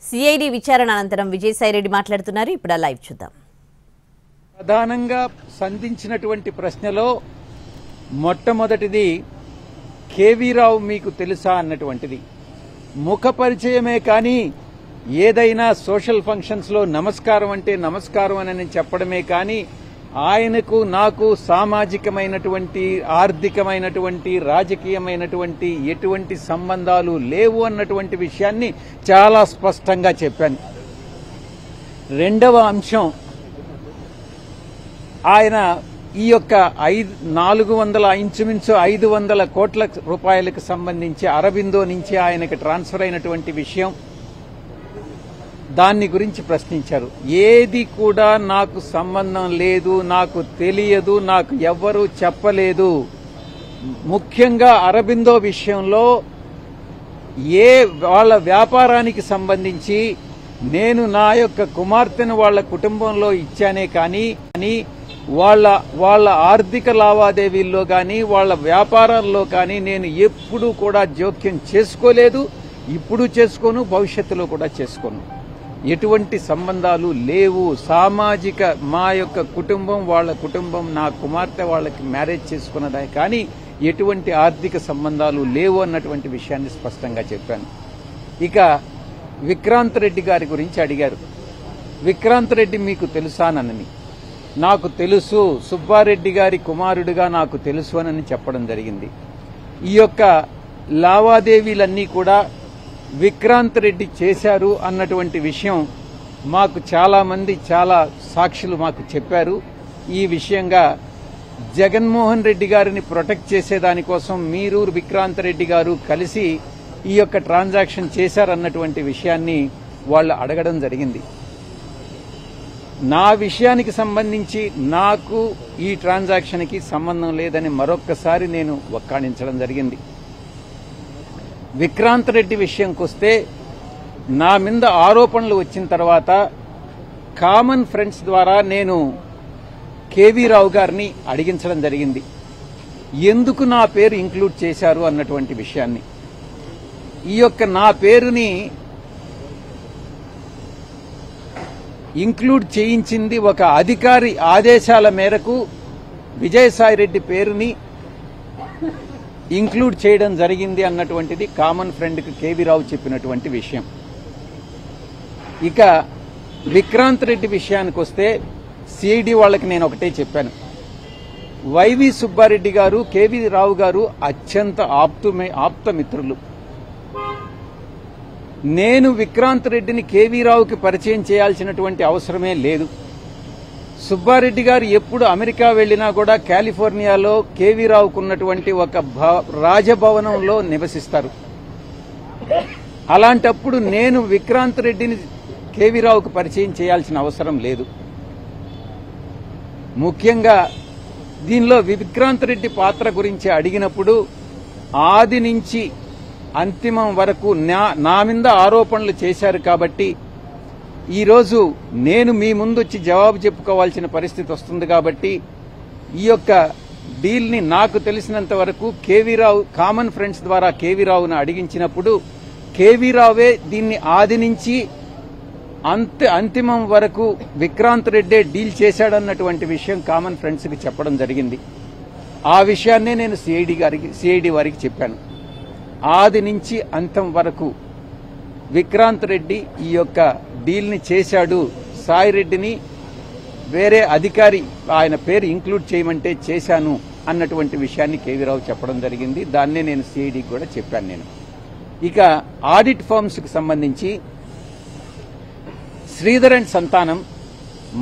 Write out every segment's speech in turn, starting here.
CID విచారణ అనంతరం విజయసాయిరెడ్డి మాట్లాడుతున్నారు. ఇప్పుడు లైవ్ చూద్దాం. ప్రధానంగా సంధించినటువంటి ప్రశ్నలో మొట్టమొదటిది కేవీ రావు మీకు తెలుసా అన్నటువంటిది. ముఖ పరిచయమే కానీ ఏదైనా సోషల్ ఫంక్షన్స్ లో నమస్కారం అంటే నమస్కారం అని చెప్పడమే కానీ ఆయనకు నాకు సామాజికమైనటువంటి, ఆర్థికమైనటువంటి, రాజకీయమైనటువంటి ఎటువంటి సంబంధాలు లేవు అన్నటువంటి విషయాన్ని చాలా స్పష్టంగా చెప్పాను. రెండవ అంశం, ఆయన ఈ యొక్క 400 ఇంచుమించు 500 కోట్ల రూపాయలకు సంబంధించి అరబిందో నుంచి ఆయనకు ట్రాన్స్ఫర్ అయినటువంటి విషయం, దాన్ని గురించి ప్రశ్నించారు. ఏది కూడా నాకు సంబంధం లేదు, నాకు తెలియదు, నాకు ఎవ్వరూ చెప్పలేదు. ముఖ్యంగా అరబిందో విషయంలో వాళ్ళ వ్యాపారానికి సంబంధించి నేను నా యొక్క కుమార్తెను వాళ్ళ కుటుంబంలో ఇచ్చానే కానీ వాళ్ళ ఆర్థిక లావాదేవీల్లో కానీ వాళ్ళ వ్యాపారాల్లో కానీ నేను ఎప్పుడూ కూడా జోక్యం చేసుకోలేదు, ఇప్పుడు చేసుకోను, భవిష్యత్తులో కూడా చేసుకోను. ఎటువంటి సంబంధాలు లేవు. సామాజిక మా యొక్క కుటుంబం, వాళ్ళ కుటుంబం, నా కుమార్తె వాళ్ళకి మ్యారేజ్ చేసుకున్నదే కానీ ఎటువంటి ఆర్థిక సంబంధాలు లేవు అన్నటువంటి విషయాన్ని స్పష్టంగా చెప్పాను. ఇక విక్రాంత్ రెడ్డి గారి గురించి అడిగారు. విక్రాంత్ రెడ్డి మీకు తెలుసానని. నాకు తెలుసు, సుబ్బారెడ్డి గారి కుమారుడిగా నాకు తెలుసు అని చెప్పడం జరిగింది. ఈ యొక్క లావాదేవీలన్నీ కూడా విక్రాంత్ రెడ్డి చేశారు అన్నటువంటి విషయం మాకు చాలా మంది, చాలా సాక్షులు మాకు చెప్పారు. ఈ విషయంగా జగన్మోహన్ రెడ్డి గారిని ప్రొటెక్ట్ చేసేదానికోసం మీరు విక్రాంత్ రెడ్డి గారు కలిసి ఈ యొక్క ట్రాన్సాక్షన్ చేశారన్నటువంటి విషయాన్ని వాళ్ళు అడగడం జరిగింది. నా విషయానికి సంబంధించి నాకు ఈ ట్రాన్సాక్షన్కి సంబంధం లేదని మరొక్కసారి నేను వక్కాణించడం జరిగింది. విక్రాంత్ రెడ్డి విషయంకొస్తే నా మీద ఆరోపణలు వచ్చిన తర్వాత కామన్ ఫ్రెండ్స్ ద్వారా నేను కేవీ రావు గారిని అడిగించడం జరిగింది, ఎందుకు నా పేరు ఇంక్లూడ్ చేశారు అన్నటువంటి విషయాన్ని. ఈ యొక్క నా పేరుని ఇంక్లూడ్ చేయించింది ఒక అధికారి ఆదేశాల మేరకు విజయసాయిరెడ్డి పేరుని ఇంక్లూడ్ చేయడం జరిగింది అన్నటువంటిది కామన్ ఫ్రెండ్కి కేవీ రావు చెప్పినటువంటి విషయం. ఇక విక్రాంత్ రెడ్డి విషయానికి వస్తే సిఐడి వాళ్ళకి నేను ఒకటే చెప్పాను, వైవి సుబ్బారెడ్డి గారు, కేవీ రావు గారు అత్యంత ఆప్తమిత్రులు. నేను విక్రాంత్ రెడ్డిని కేవీ రావుకి పరిచయం చేయాల్సినటువంటి అవసరమే లేదు. సుబ్బారెడ్డి గారు ఎప్పుడు అమెరికా వెళ్లినా కూడా కాలిఫోర్నియాలో కేవీ రావుకు ఉన్నటువంటి ఒక రాజభవనంలో నివసిస్తారు. అలాంటప్పుడు నేను విక్రాంత్ రెడ్డిని కేవీ రావుకు పరిచయం చేయాల్సిన అవసరం లేదు. ముఖ్యంగా దీనిలో విక్రాంత్ రెడ్డి పాత్ర గురించి అడిగినప్పుడు ఆది నుంచి అంతిమం వరకు నా మీద ఆరోపణలు చేశారు కాబట్టి ఈరోజు నేను మీ ముందు వచ్చి జవాబు చెప్పుకోవాల్సిన పరిస్థితి వస్తుంది. కాబట్టి ఈ యొక్క డీల్ని నాకు తెలిసినంత వరకు కేవీ రావు కామన్ ఫ్రెండ్స్ ద్వారా కేవీ రావును అడిగించినప్పుడు కేవీ రావే దీన్ని ఆది నుంచి అంతిమం వరకు విక్రాంత్ రెడ్డే డీల్ చేశాడన్నటువంటి విషయం కామన్ ఫ్రెండ్స్కి చెప్పడం జరిగింది. ఆ విషయాన్నే నేను సిఐడి వారికి చెప్పాను. ఆది నుంచి అంతం వరకు విక్రాంత్ రెడ్డి ఈ యొక్క డీల్ని చేశాడు, సాయిరెడ్డిని వేరే అధికారి ఆయన పేరు ఇంక్లూడ్ చేయమంటే చేశాను అన్నటువంటి విషయాన్ని కేవీ రావు చెప్పడం జరిగింది. దాన్నే నేను సిఐడికి కూడా చెప్పాను నేను. ఇక ఆడిట్ ఫర్మ్స్కి సంబంధించి శ్రీధర్ అండ్ సంతానం,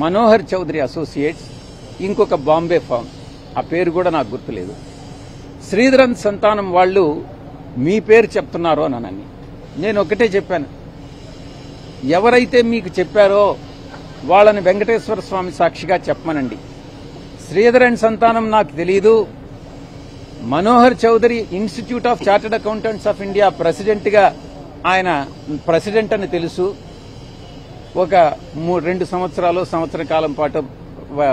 మనోహర్ చౌదరి అసోసియేట్స్, ఇంకొక బాంబే ఫర్మ్, ఆ పేరు కూడా నాకు గుర్తులేదు. శ్రీధర్ అండ్ సంతానం వాళ్ళు మీ పేరు చెప్తున్నారో అని నేను ఒకటే చెప్పాను, ఎవరైతే మీకు చెప్పారో వాళ్ళని వెంకటేశ్వర స్వామి సాక్షిగా చెప్పమనండి. శ్రీధర్ అండ్ సంతానం నాకు తెలియదు. Manohar Chowdary institute of chartered accountants of India ప్రెసిడెంట్గా ఆయన ప్రెసిడెంట్ అని తెలుసు. ఒక 2 సంవత్సర కాలం పాటు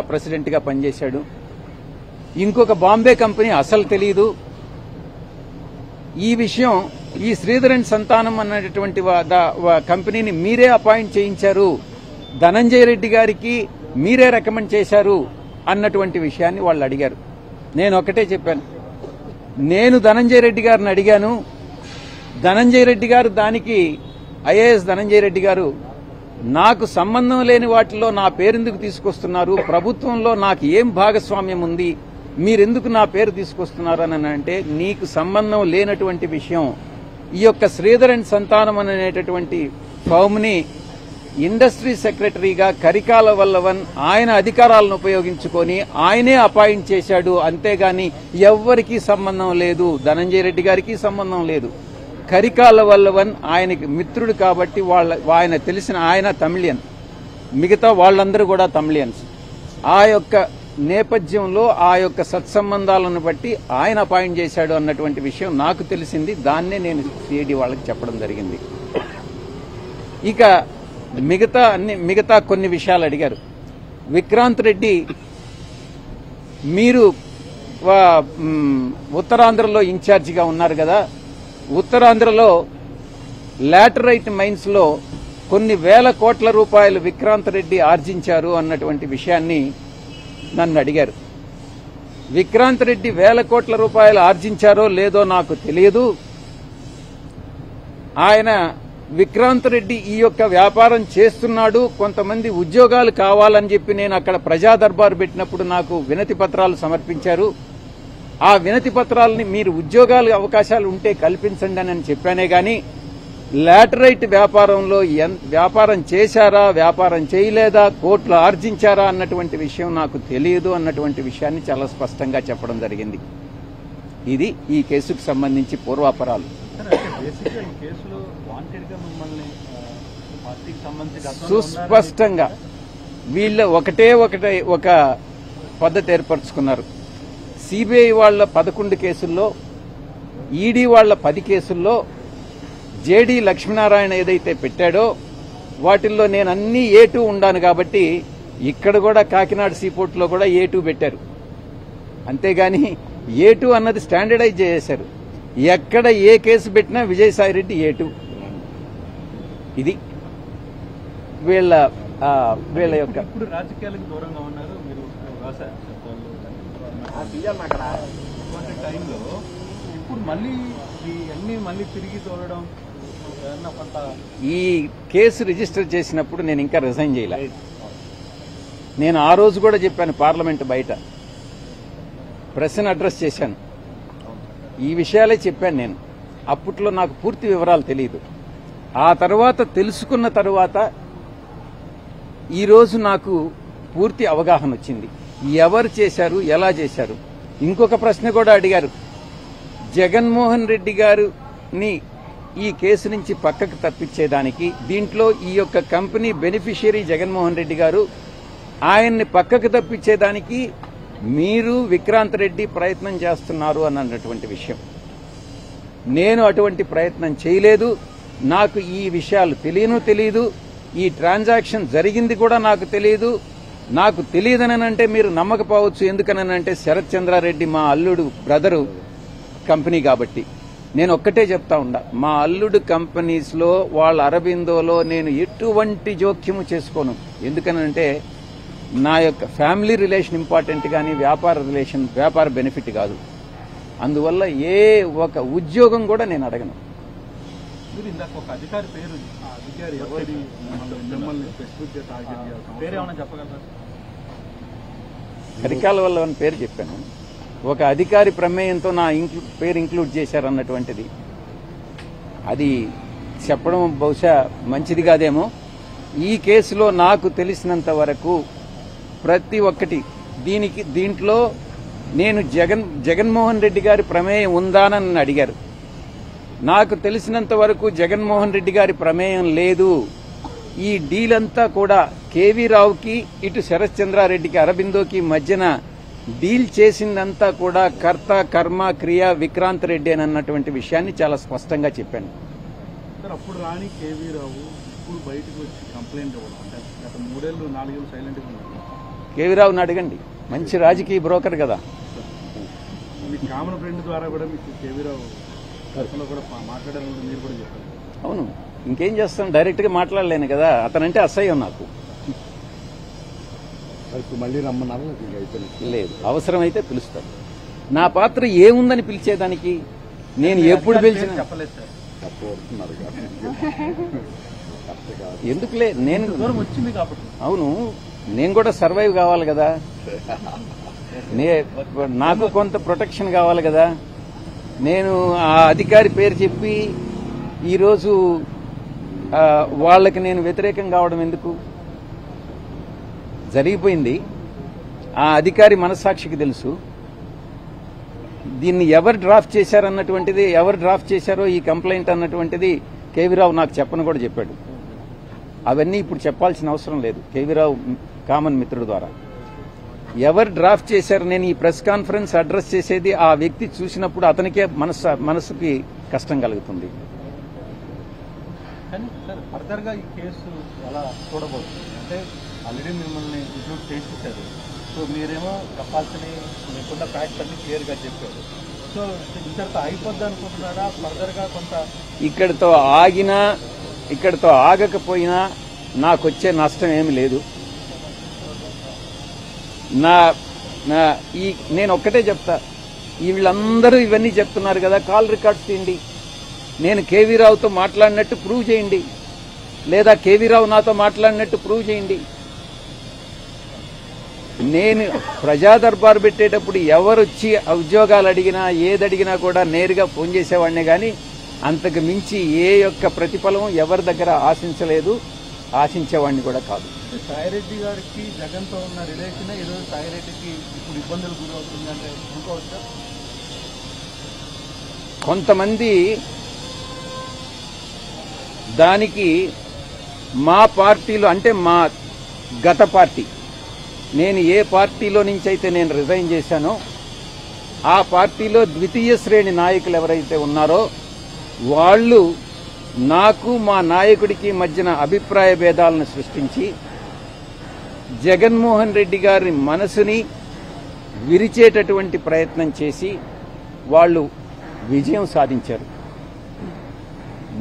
ప్రెసిడెంట్గా పనిచేశాడు. ఇంకొక బాంబే కంపెనీ అసలు తెలియదు. ఈ విషయం ఈ శ్రీధర్ అండ్ సంతానం అన్నటువంటి కంపెనీని మీరే అపాయింట్ చేయించారు, ధనంజయ రెడ్డి గారికి మీరే రికమెండ్ చేశారు అన్నటువంటి విషయాన్ని వాళ్ళు అడిగారు. నేను ఒకటే చెప్పాను, నేను ధనంజయ రెడ్డి గారిని అడిగాను. ధనంజయ రెడ్డి గారు దానికి ఐఏఎస్ ధనంజయ రెడ్డి గారు నాకు సంబంధం లేని వాటిలో నా పేరెందుకు తీసుకొస్తున్నారు, ప్రభుత్వంలో నాకు ఏం భాగస్వామ్యం ఉంది, మీరెందుకు నా పేరు తీసుకొస్తున్నారు అని అంటే, నీకు సంబంధం లేనటువంటి విషయం ఈ యొక్క శ్రీధర్ అండ్ సంతానం అనేటటువంటి ఫర్మ్ని ఇండస్ట్రీ సెక్రటరీగా కరికాల వల్లవన్ ఆయన అధికారాలను ఉపయోగించుకొని ఆయనే అపాయింట్ చేశాడు. అంతేగాని ఎవ్వరికీ సంబంధం లేదు, ధనంజయ రెడ్డి గారికి సంబంధం లేదు. కరికాల వల్లవన్ ఆయనకి మిత్రుడు కాబట్టి ఆయన తెలిసిన ఆయన తమిళియన్, మిగతా వాళ్ళందరూ కూడా తమిళియన్స్. ఆ యొక్క నేపథ్యంలో ఆ యొక్క సత్సంబంధాలను బట్టి ఆయన అపాయింట్ చేశాడు అన్నటువంటి విషయం నాకు తెలిసింది. దాన్నే నేను సిఐడి వాళ్ళకి చెప్పడం జరిగింది. ఇక మిగతా కొన్ని విషయాలు అడిగారు. విక్రాంత్ రెడ్డి, మీరు ఉత్తరాంధ్రలో ఇన్ఛార్జిగా ఉన్నారు కదా, ఉత్తరాంధ్రలో లాటరైట్ మైన్స్ లో కొన్ని వేల కోట్ల రూపాయలు విక్రాంత్ రెడ్డి ఆర్జించారు అన్నటువంటి విషయాన్ని నన్ను అడిగారు. విక్రాంత్ రెడ్డి వేల కోట్ల రూపాయలు ఆర్జించారో లేదో నాకు తెలియదు. ఆయన విక్రాంత్ రెడ్డి ఈ యొక్క వ్యాపారం చేస్తున్నాడు, కొంతమంది ఉద్యోగాలు కావాలని చెప్పి నేను అక్కడ ప్రజా దర్బారు పెట్టినప్పుడు నాకు వినతి పత్రాలు సమర్పించారు. ఆ వినతి పత్రాలని మీరు ఉద్యోగాలు అవకాశాలు ఉంటే కల్పించండి అని చెప్పానే గాని లాటరైట్ వ్యాపారంలో వ్యాపారం చేశారా, వ్యాపారం చేయలేదా, కోట్లు ఆర్జించారా అన్నటువంటి విషయం నాకు తెలియదు అన్నటువంటి విషయాన్ని చాలా స్పష్టంగా చెప్పడం జరిగింది. ఇది ఈ కేసుకు సంబంధించి పూర్వాపరాలు. సుస్పష్టంగా వీళ్ళ ఒక పద్ధతి ఏర్పరచుకున్నారు. సిబిఐ వాళ్ల 11 కేసుల్లో, ఈడీ వాళ్ల 10 కేసుల్లో జేడీ లక్ష్మీనారాయణ ఏదైతే పెట్టాడో వాటిల్లో నేను అన్ని A2 ఉండాను కాబట్టి ఇక్కడ కూడా కాకినాడ సీపోర్ట్లో కూడా A2 పెట్టారు. అంతేగాని A2 అన్నది స్టాండర్డైజ్ చేశారు. ఎక్కడ ఏ కేసు పెట్టినా విజయసాయిరెడ్డి A2. ఇది వీళ్ళ యొక్క ఇప్పుడు రాజకీయాలకు దూరంగా ఉన్నారు మీరు టైంలో ఇప్పుడు మళ్ళీ తిరిగి తోలడం. ఈ కేసు రిజిస్టర్ చేసినప్పుడు నేను ఇంకా రిజైన్ చేయలే. నేను ఆ రోజు కూడా చెప్పాను, పార్లమెంట్ బయట ప్రెస్ని అడ్రస్ చేశాను, ఈ విషయాలే చెప్పాను. నేను అప్పట్లో నాకు పూర్తి వివరాలు తెలియదు. ఆ తర్వాత తెలుసుకున్న తర్వాత ఈరోజు నాకు పూర్తి అవగాహన వచ్చింది, ఎవరు చేశారు, ఎలా చేశారు. ఇంకొక ప్రశ్న కూడా అడిగారు, జగన్మోహన్ రెడ్డి గారిని ఈ కేసు నుంచి పక్కకు తప్పించేదానికి, దీంట్లో ఈ యొక్క కంపెనీ బెనిఫిషియరీ జగన్మోహన్ రెడ్డి గారు, ఆయన్ని పక్కకు తప్పించేదానికి మీరు విక్రాంత్ రెడ్డి ప్రయత్నం చేస్తున్నారు అన్నటువంటి విషయం. నేను అటువంటి ప్రయత్నం చేయలేదు. నాకు ఈ విషయాలు తెలియదు. ఈ ట్రాన్సాక్షన్ జరిగింది కూడా నాకు తెలియదు. నాకు తెలియదనంటే మీరు నమ్మకపోవచ్చు. ఎందుకనంటే శరత్ చంద్రారెడ్డి మా అల్లుడు బ్రదరు కంపెనీ కాబట్టి. నేను ఒక్కటే చెప్తా ఉండా, మా అల్లుడు కంపెనీస్ లో వాళ్ళ అరబిందోలో నేను ఎటువంటి జోక్యము చేసుకోను. ఎందుకనంటే నా యొక్క ఫ్యామిలీ రిలేషన్ ఇంపార్టెంట్ గానీ వ్యాపార బెనిఫిట్ కాదు. అందువల్ల ఏ ఒక ఉద్యోగం కూడా నేను అడగను. మీరు ఇందాక ఒక అధికారి పేరు, ఆ అధికారి ఎవరి మిమ్మల్ని స్పెసిఫిక్ గా టార్గెట్ చేయాలి, పేరేమన్నా చెప్పగలరా? కరికాల వల్ల పేరు చెప్పాను. ఒక అధికారి ప్రమేయంతో నా పేరు ఇంక్లూడ్ చేశారన్నటువంటిది అది చెప్పడం బహుశా మంచిది కాదేమో. ఈ కేసులో నాకు తెలిసినంత వరకు ప్రతి ఒక్కటి దీంట్లో నేను జగన్మోహన్ రెడ్డి గారి ప్రమేయం ఉందానని అడిగారు. నాకు తెలిసినంత వరకు జగన్మోహన్ రెడ్డి గారి ప్రమేయం లేదు. ఈ డీల్ అంతా కూడా కేవీ రావుకి, ఇటు శరత్ చంద్రారెడ్డికి, అరబిందోకి మధ్యన డీల్ చేసిందంతా కూడా కర్త కర్మ క్రియ విక్రాంత్ రెడ్డి అని అన్నటువంటి విషయాన్ని చాలా స్పష్టంగా చెప్పాను. సార్, అప్పుడు రాని కేవీ రావు ఇప్పుడు బయటకు వచ్చి కంప్లైంట్ ఇవ్వడం అంటే గత 3 ఏళ్ళు 4 ఏళ్ళు సైలెంట్గా ఉన్నారు. కేవీ రావుని అడగండి, మంచి రాజకీయ బ్రోకర్ కదా. మీ కామన్ ఫ్రెండ్ ద్వారా కూడా మీకు కేవీ రావు గతంలో కూడా మాట్లాడాలని మీరు కూడా చెప్పారు. అవును, ఇంకేం చేస్తాం, డైరెక్ట్గా మాట్లాడలేను కదా. అతనంటే అసహ్యం నాకు. ఇప్పుడు మళ్ళీ రమ్మన్నారు లేదు, అవసరమైతే పిలుస్తాను. నా పాత్ర ఏముందని పిలిచేదానికి? నేను ఎప్పుడు పిలిచినా చెప్పలేదు సార్. తప్పడుతున్నారు ఎందుకులే, నేను దూరం వచ్చింది కాబట్టి. అవును, నేను కూడా సర్వైవ్ కావాలి కదా, నాకు కొంత ప్రొటెక్షన్ కావాలి కదా. నేను ఆ అధికారి పేరు చెప్పి ఈరోజు వాళ్ళకి నేను వ్యతిరేకం కావడం ఎందుకు? జరిగిపోయింది. ఆ అధికారి మనస్సాక్షికి తెలుసు. దీన్ని ఎవరు డ్రాఫ్ట్ చేశారన్నటువంటిది, ఎవరు డ్రాఫ్ట్ చేశారో ఈ కంప్లైంట్ అన్నటువంటిది కేవీరావు నాకు చెప్పని కూడా చెప్పాడు. అవన్నీ ఇప్పుడు చెప్పాల్సిన అవసరం లేదు. కేవీరావు కామన్ మిత్రుడు ద్వారా ఎవరు డ్రాఫ్ట్ చేశారు, నేను ఈ ప్రెస్ కాన్ఫరెన్స్ అడ్రస్ చేసేది ఆ వ్యక్తి చూసినప్పుడు అతనికే మనసుకి కష్టం కలుగుతుంది. కానీ సార్ ఫర్దర్ గా ఈ కేసు ఎలా చూడబోతుంది అంటే ఆల్రెడీ మిమ్మల్ని ఇంక్లూడ్ చేసేసారు. సో మీరేమో చెప్పాల్సిన మీకున్న ఫ్యాక్ట్స్ అన్ని క్లియర్ గా చెప్పారు. సో ఇంతటితో అయిపోద్ది అనుకుంటున్నారా? ఫర్దర్ గా కొంత ఇక్కడితో ఆగకపోయినా నాకు వచ్చే నష్టం ఏమి లేదు. నేను ఒక్కటే చెప్తా, వీళ్ళందరూ ఇవన్నీ చెప్తున్నారు కదా, కాల్ రికార్డ్స్ తీయండి. నేను కేవీరావుతో మాట్లాడినట్టు ప్రూవ్ చేయండి, లేదా కేవీరావు నాతో మాట్లాడినట్టు ప్రూవ్ చేయండి. నేను ప్రజా దర్బార్ పెట్టేటప్పుడు ఎవరొచ్చి ఉద్యోగాలు అడిగినా ఏదడిగినా కూడా నేరుగా ఫోన్ చేసేవాడినే గాని అంతకు మించి ఏ యొక్క ప్రతిఫలం ఎవరి దగ్గర ఆశించలేదు, ఆశించేవాడిని కూడా కాదు. సాయిరెడ్డి గారికి జగన్ తో ఉన్న రిలేషన్ ఈరోజు సాయిరెడ్డికి ఇప్పుడు ఇబ్బందులు గురవుతుందంటే అనుకోవచ్చా? కొంతమంది దానికి మా పార్టీలో, అంటే మా గత పార్టీ, నేను ఏ పార్టీలో నుంచి అయితే నేను రిజైన్ చేశానో ఆ పార్టీలో ద్వితీయ శ్రేణి నాయకులు ఎవరైతే ఉన్నారో వాళ్ళు నాకు మా నాయకుడికి మధ్యన అభిప్రాయ భేదాలను సృష్టించి జగన్మోహన్ రెడ్డి గారి మనసుని విరిచేటటువంటి ప్రయత్నం చేసి వాళ్ళు విజయం సాధించారు.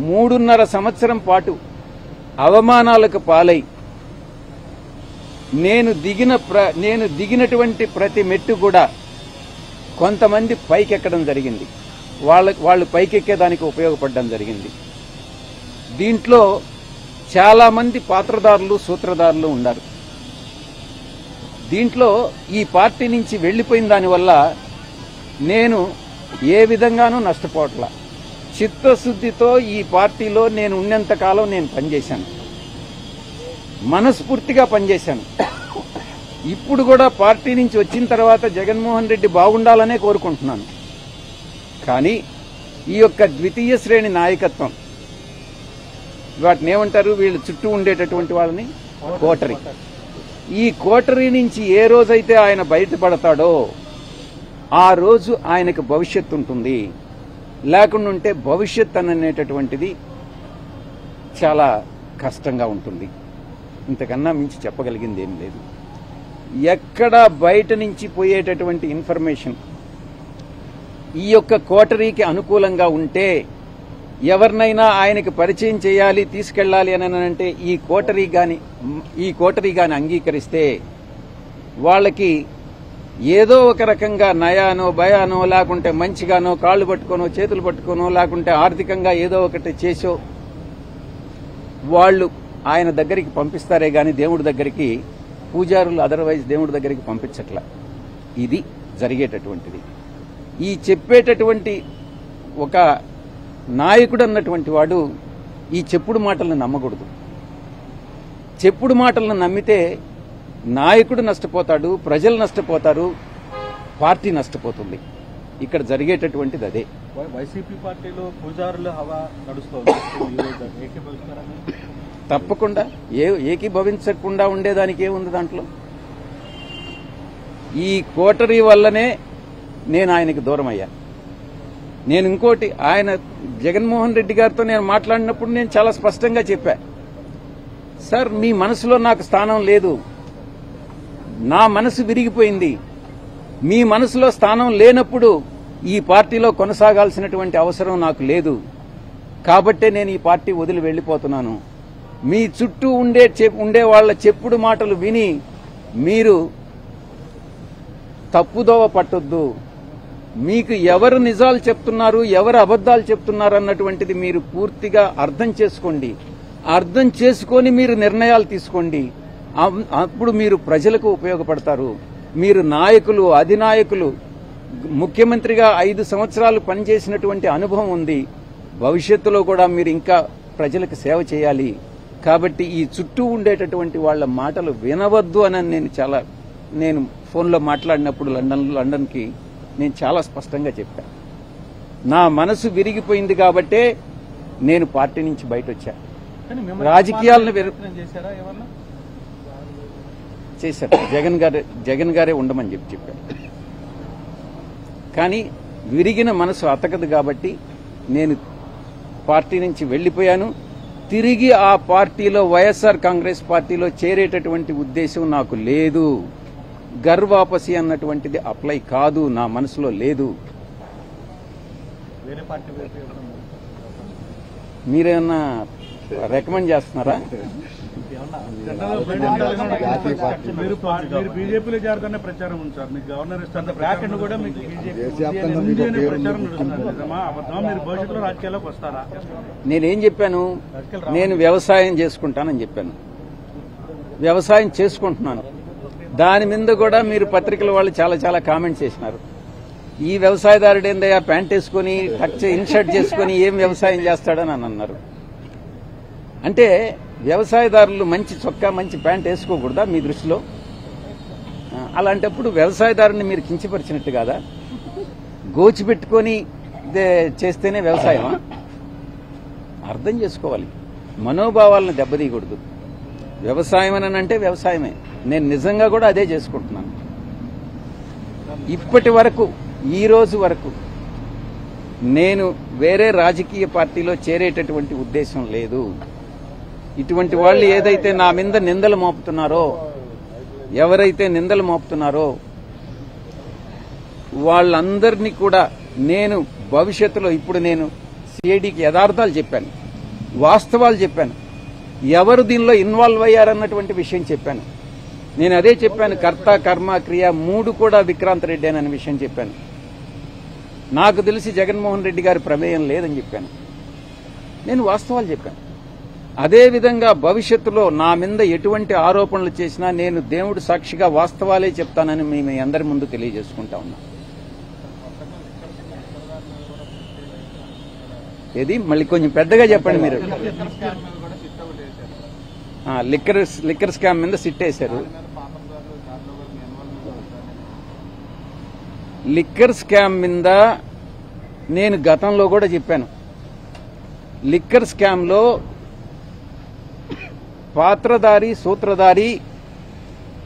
3.5 సంవత్సరం పాటు అవమానాలకు పాలై నేను దిగినటువంటి ప్రతి మెట్టు కూడా కొంతమంది పైకెక్కడం జరిగింది, వాళ్ళు పైకెక్కేదానికి ఉపయోగపడడం జరిగింది. దీంట్లో చాలా మంది పాత్రదారులు, సూత్రధారులు ఉన్నారు. దీంట్లో ఈ పార్టీ నుంచి వెళ్లిపోయిన దానివల్ల నేను ఏ విధంగానూ నష్టపోవట్లా. చిత్తశుద్దితో ఈ పార్టీలో నేను ఉన్నంతకాలం నేను పనిచేశాను, మనస్ఫూర్తిగా పనిచేశాను. ఇప్పుడు కూడా పార్టీ నుంచి వచ్చిన తర్వాత జగన్మోహన్ రెడ్డి బాగుండాలనే కోరుకుంటున్నాను. కానీ ఈ యొక్క ద్వితీయ శ్రేణి నాయకత్వం, వాటిని ఏమంటారు, వీళ్ళు చుట్టూ ఉండేటటువంటి వాళ్ళని కోటరీ, ఈ కోటరీ నుంచి ఏ రోజైతే ఆయన బయటపడతాడో ఆ రోజు ఆయనకు భవిష్యత్తు ఉంటుంది. లేకుండా ఉంటే భవిష్యత్ అనేటటువంటిది చాలా కష్టంగా ఉంటుంది. ఇంతకన్నా మించి చెప్పగలిగింది ఏం లేదు. ఎక్కడ బయట నుంచి పోయేటటువంటి ఇన్ఫర్మేషన్ ఈ యొక్క కోటరీకి అనుకూలంగా ఉంటే, ఎవరినైనా ఆయనకి పరిచయం చేయాలి, తీసుకెళ్లాలి అని అంటే ఈ కోటరీ గాని అంగీకరిస్తే వాళ్ళకి ఏదో ఒక రకంగా నయానో భయానో, లేకుంటే మంచిగానో కాళ్లు పట్టుకోనో చేతులు పట్టుకోనో, లేకుంటే ఆర్థికంగా ఏదో ఒకటి చేసో వాళ్ళు ఆయన దగ్గరికి పంపిస్తారే గాని దేవుడి దగ్గరికి, పూజారులు అదర్వైజ్ దేవుడి దగ్గరికి పంపించట్లా. ఇది జరిగేటటువంటిది. ఈ చెప్పేటటువంటి ఒక నాయకుడు అన్నటువంటి వాడు ఈ చెప్పుడు మాటలను నమ్మకూడదు. చెప్పుడు మాటలను నమ్మితే నాయకుడు నష్టపోతాడు, ప్రజలు నష్టపోతారు, పార్టీ నష్టపోతుంది. ఇక్కడ జరిగేటటువంటిది అదే. వైసీపీ పార్టీలో పూజారుల హవా నడుస్తోంది. తప్పకుండా ఏకీభవించకుండా ఉండేదానికి ఏముంది దాంట్లో? ఈ కోటరీ వల్లనే నేను ఆయనకి దూరం అయ్యాను. నేను ఇంకోటి, ఆయన జగన్మోహన్ రెడ్డి గారితో నేను మాట్లాడినప్పుడు నేను చాలా స్పష్టంగా చెప్పా, సార్ మీ మనసులో నాకు స్థానం లేదు, నా మనసు విరిగిపోయింది. మీ మనసులో స్థానం లేనప్పుడు ఈ పార్టీలో కొనసాగాల్సినటువంటి అవసరం నాకు లేదు. కాబట్టే నేను ఈ పార్టీ వదిలి వెళ్లిపోతున్నాను. మీ చుట్టూ ఉండే వాళ్ళ చెప్పుడు మాటలు విని మీరు తప్పుదోవ పట్టొద్దు. మీకు ఎవరు నిజాలు చెప్తున్నారు, ఎవరు అబద్దాలు చెప్తున్నారు అన్నటువంటిది మీరు పూర్తిగా అర్థం చేసుకోండి. అర్థం చేసుకొని మీరు నిర్ణయాలు తీసుకోండి. అప్పుడు మీరు ప్రజలకు ఉపయోగపడతారు. మీరు నాయకులు, అధినాయకులు, ముఖ్యమంత్రిగా 5 సంవత్సరాలు పనిచేసినటువంటి అనుభవం ఉంది. భవిష్యత్తులో కూడా మీరు ఇంకా ప్రజలకు సేవ చేయాలి. కాబట్టి ఈ చుట్టూ ఉండేటటువంటి వాళ్ళ మాటలు వినవద్దు అని నేను ఫోన్లో మాట్లాడినప్పుడు లండన్కి నేను చాలా స్పష్టంగా చెప్పాను. నా మనసు విరిగిపోయింది కాబట్టే నేను పార్టీ నుంచి బయట వచ్చా. రాజకీయాలను చేశారు. జగన్ గారే ఉండమని చెప్పారు. కానీ విరిగిన మనసు అతకదు కాబట్టి నేను పార్టీ నుంచి వెళ్లిపోయాను. తిరిగి ఆ పార్టీలో, వైఎస్ఆర్ కాంగ్రెస్ పార్టీలో చేరేటటువంటి ఉద్దేశం నాకు లేదు. గర్వాపసి అన్నటువంటిది అప్లై కాదు, నా మనసులో లేదు. మీరేమన్నా రికమెండ్ చేస్తున్నారా? మీరు బీజేపీలో చేరుతున్న ప్రచారం ఉంది సార్. మీకు గవర్నర్ ఇస్తారు బ్రాక్ అండ్ కూడా మీకు బీజేపీ ప్రచారం నడుస్తున్నారు. అబద్ధం. మీరు భవిష్యత్తులో రాజకీయాల్లోకి వస్తారా? నేనేం చెప్పాను? నేను వ్యవసాయం చేసుకుంటానని చెప్పాను. వ్యవసాయం చేసుకుంటున్నాను. దాని మీద కూడా మీరు పత్రికల వాళ్ళు చాలా కామెంట్స్ చేసినారు. ఈ వ్యవసాయదారుడు ఏందయ్యా ప్యాంట్ వేసుకుని ఇన్షర్ట్ చేసుకుని ఏం వ్యవసాయం చేస్తాడని అని అన్నారు. అంటే వ్యవసాయదారులు మంచి చొక్కా, మంచి ప్యాంట్ వేసుకోకూడదా మీ దృష్టిలో? అలాంటప్పుడు వ్యవసాయదారుని మీరు కించపరిచినట్టు కాదా? గోచిపెట్టుకొని చేస్తేనే వ్యవసాయమా? అర్థం చేసుకోవాలి. మనోభావాలను దెబ్బతీయకూడదు. వ్యవసాయం అని అంటే వ్యవసాయమే. నేను నిజంగా కూడా అదే చేసుకుంటున్నాను. ఇప్పటి వరకు, ఈ రోజు వరకు నేను వేరే రాజకీయ పార్టీలో చేరేటటువంటి ఉద్దేశం లేదు. ఇటువంటి వాళ్ళు ఏదైతే నా మీద నిందలు మోపుతున్నారో, ఎవరైతే నిందలు మోపుతున్నారో వాళ్ళందరినీ కూడా నేను భవిష్యత్తులో, ఇప్పుడు నేను సిఐడికి యథార్థాలు చెప్పాను, వాస్తవాలు చెప్పాను, ఎవరు దీనిలో ఇన్వాల్వ్ అయ్యారన్నటువంటి విషయం చెప్పాను. నేను అదే చెప్పాను, కర్త, కర్మ, క్రియ 3 కూడా విక్రాంత్ రెడ్డి అనే విషయం చెప్పాను. నాకు తెలిసి జగన్మోహన్ రెడ్డి గారి ప్రమేయం లేదని చెప్పాను. నేను వాస్తవాలు చెప్పాను. అదేవిధంగా భవిష్యత్తులో నా మీద ఎటువంటి ఆరోపణలు చేసినా నేను దేవుడు సాక్షిగా వాస్తవాలే చెప్తానని మీ అందరి ముందు తెలియజేసుకుంటా ఉన్నా. ఏది మళ్ళీ కొంచెం పెద్దగా చెప్పండి మీరు. లిక్కర్ స్కామ్ మీద సిట్ వేశారు. లిక్కర్ స్కామ్ మీద నేను గతంలో కూడా చెప్పాను. లిక్కర్ స్కామ్ లో పాత్రధారి, సూత్రధారి,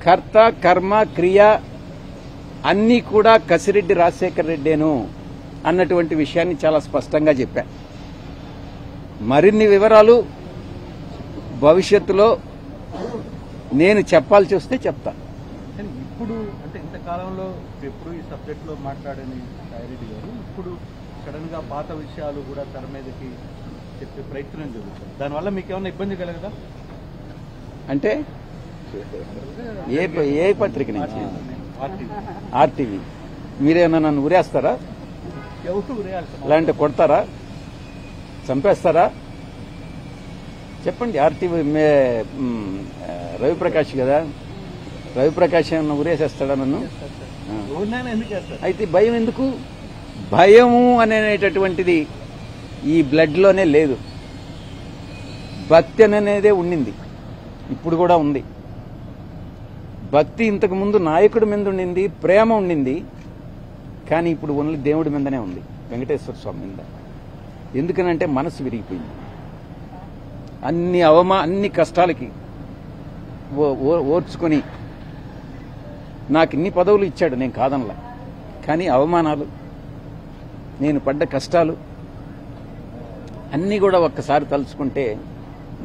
కర్త, కర్మ, క్రియ అన్నీ కూడా కసిరెడ్డి రాజశేఖర్ రెడ్డేను అన్నటువంటి విషయాన్ని చాలా స్పష్టంగా చెప్పాను. మరిన్ని వివరాలు భవిష్యత్తులో నేను చెప్పాల్సి వస్తే చెప్తాను. ఇప్పుడు అంటే ఇంతకాలంలో ఎప్పుడు ఈ సబ్జెక్ట్ లో మాట్లాడని సాయిరెడ్డి గారు ఇప్పుడు సడన్ గా పాత విషయాలు కూడా తెర మీదకి చెప్పే ప్రయత్నం జరుగుతుంది. దానివల్ల మీకు ఏమైనా ఇబ్బంది కలగదా? అంటే ఏ పత్రిక నుంచి? ఆర్టీవీ. మీరేమన్నా నన్ను ఉరేస్తారా? లేదంటే కొడతారా, చంపేస్తారా? చెప్పండి. ఆర్టీవీ రవిప్రకాష్ కదా, రవిప్రకాష్ ఏమన్నా ఉరేసేస్తాడా నన్ను? అయితే భయం ఎందుకు? భయము అనేటటువంటిది ఈ బ్లడ్ లోనే లేదు. భక్తి అనేదే ఉండింది, ఇప్పుడు కూడా ఉంది. భక్తి ఇంతకు ముందు నాయకుడి మీద ఉండింది, ప్రేమ ఉండింది. కానీ ఇప్పుడు ఓన్లీ దేవుడి మీదనే ఉంది, వెంకటేశ్వర స్వామి మీద. ఎందుకనంటే మనసు విరిగిపోయింది. అన్ని కష్టాలకి ఓర్చుకొని నాకు ఇన్ని పదవులు ఇచ్చాడు, నేను కాదనలా. కానీ అవమానాలు, నేను పడ్డ కష్టాలు అన్నీ కూడా ఒక్కసారి తలుచుకుంటే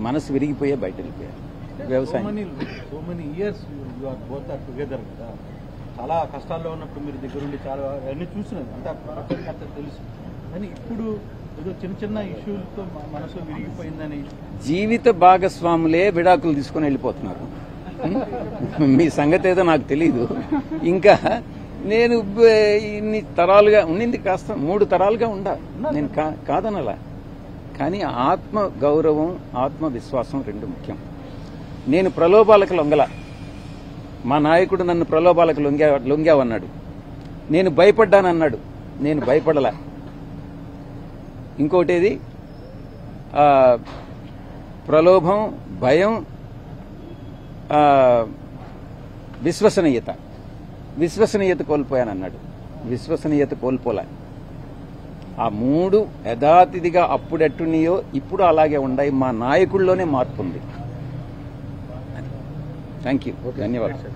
మనసు విరిగిపోయే బయట వెళ్ళిపోయారు. వ్యవసాయం చాలా కష్టాల్లో ఉన్నప్పుడు మీరు దగ్గరుండి చాలా అన్ని చూసినారు అంటే అంత తెలుసు. కానీ ఇప్పుడు ఏదో చిన్న చిన్న ఇష్యూలతో మనసు విరిగిపోయిందని జీవిత భాగస్వాములే విడాకులు తీసుకుని వెళ్ళిపోతున్నారు. మీ సంగతి ఏదో నాకు తెలీదు. ఇంకా నేను ఇన్ని తరాలుగా ఉండింది కాస్త 3 తరాలుగా ఉండా నేను కాదనలా. కానీ ఆత్మ గౌరవం ఆత్మవిశ్వాసం 2 ముఖ్యం. నేను ప్రలోభాలకు లొంగల. మా నాయకుడు నన్ను ప్రలోభాలకు లొంగావన్నాడు. నేను భయపడ్డానన్నాడు. నేను భయపడలా. ఇంకోటేది ప్రలోభం, భయం, విశ్వసనీయత కోల్పోయానన్నాడు. విశ్వసనీయత కోల్పోలే. ఆ 3 యథాతిథిగా అప్పుడెట్టున్నాయో ఇప్పుడు అలాగే ఉన్నాయి. మా నాయకుల్లోనే మార్పు ఉంది. Thank you. ధన్యవాదాలు.